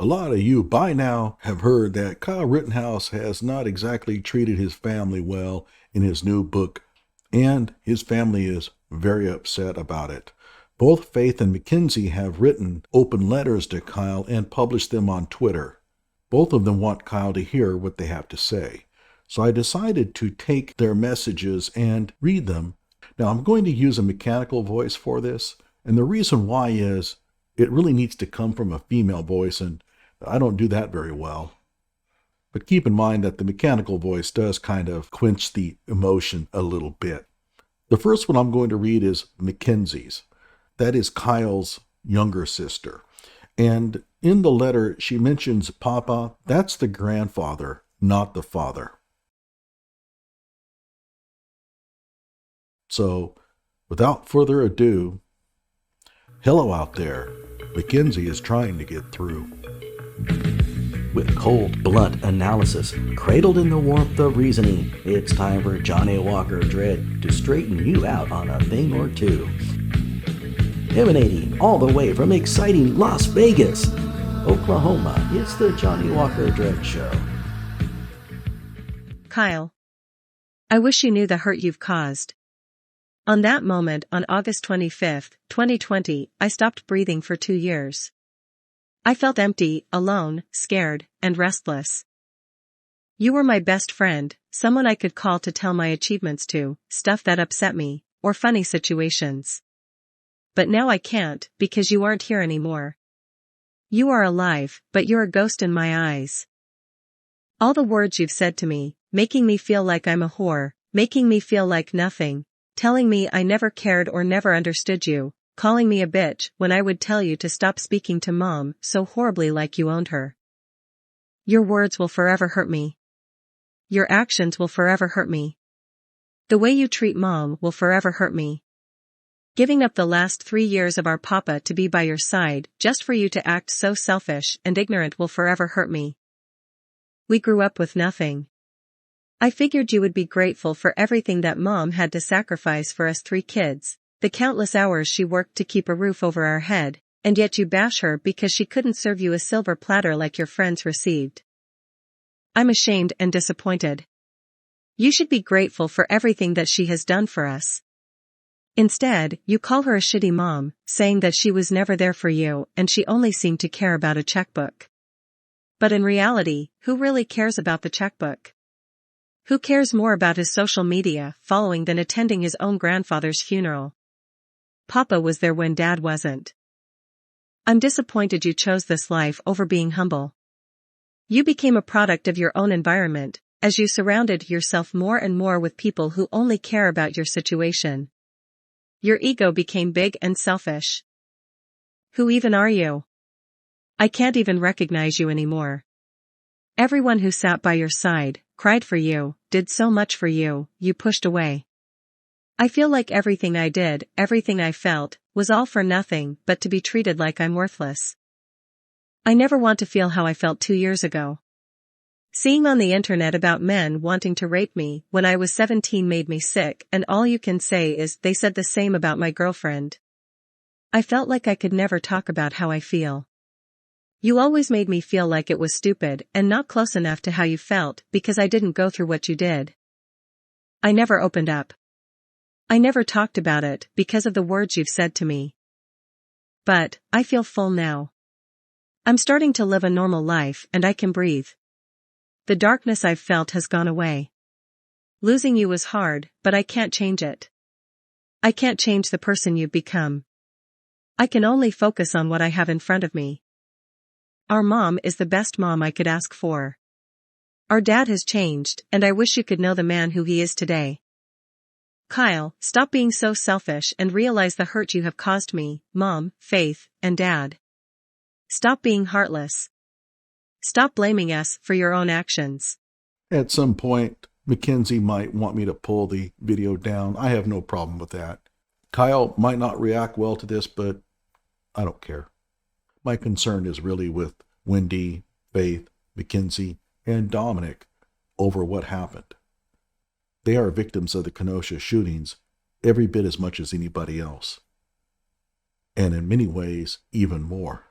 A lot of you by now have heard that Kyle Rittenhouse has not exactly treated his family well in his new book, and his family is very upset about it. Both Faith and Mackenzie have written open letters to Kyle and published them on Twitter. Both of them want Kyle to hear what they have to say. So I decided to take their messages and read them. Now I'm going to use a mechanical voice for this, and the reason why is it really needs to come from a female voice, and I don't do that very well. But keep in mind that the mechanical voice does kind of quench the emotion a little bit. The first one I'm going to read is Mackenzie's. That is Kyle's younger sister. And in the letter, she mentions Papa. That's the grandfather, not the father. So, without further ado, hello out there. Mackenzie is trying to get through. With cold, blunt analysis, cradled in the warmth of reasoning, it's time for Johnny Walker Dread to straighten you out on a thing or two. Emanating all the way from exciting Las Vegas, Oklahoma, it's the Johnny Walker Dread Show. Kyle, I wish you knew the hurt you've caused. On that moment on August 25, 2020, I stopped breathing for 2 years. I felt empty, alone, scared, and restless. You were my best friend, someone I could call to tell my achievements to, stuff that upset me, or funny situations. But now I can't, because you aren't here anymore. You are alive, but you're a ghost in my eyes. All the words you've said to me, making me feel like I'm a whore, making me feel like nothing, telling me I never cared or never understood you, calling me a bitch when I would tell you to stop speaking to Mom so horribly like you owned her. Your words will forever hurt me. Your actions will forever hurt me. The way you treat Mom will forever hurt me. Giving up the last 3 years of our papa to be by your side just for you to act so selfish and ignorant will forever hurt me. We grew up with nothing. I figured you would be grateful for everything that Mom had to sacrifice for us 3 kids, the countless hours she worked to keep a roof over our head, and yet you bash her because she couldn't serve you a silver platter like your friends received. I'm ashamed and disappointed. You should be grateful for everything that she has done for us. Instead, you call her a shitty mom, saying that she was never there for you and she only seemed to care about a checkbook. But in reality, who really cares about the checkbook? Who cares more about his social media following than attending his own grandfather's funeral? Papa was there when Dad wasn't. I'm disappointed you chose this life over being humble. You became a product of your own environment, as you surrounded yourself more and more with people who only care about your situation. Your ego became big and selfish. Who even are you? I can't even recognize you anymore. Everyone who sat by your side, cried for you, did so much for you, you pushed away. I feel like everything I did, everything I felt, was all for nothing but to be treated like I'm worthless. I never want to feel how I felt 2 years ago. Seeing on the internet about men wanting to rape me when I was 17 made me sick, and all you can say is they said the same about my girlfriend. I felt like I could never talk about how I feel. You always made me feel like it was stupid and not close enough to how you felt because I didn't go through what you did. I never opened up. I never talked about it because of the words you've said to me. But I feel full now. I'm starting to live a normal life and I can breathe. The darkness I've felt has gone away. Losing you was hard, but I can't change it. I can't change the person you've become. I can only focus on what I have in front of me. Our mom is the best mom I could ask for. Our dad has changed, and I wish you could know the man who he is today. Kyle, stop being so selfish and realize the hurt you have caused me, Mom, Faith, and Dad. Stop being heartless. Stop blaming us for your own actions. At some point, Mackenzie might want me to pull the video down. I have no problem with that. Kyle might not react well to this, but I don't care. My concern is really with Wendy, Faith, Mackenzie, and Dominic over what happened. They are victims of the Kenosha shootings every bit as much as anybody else. And in many ways, even more.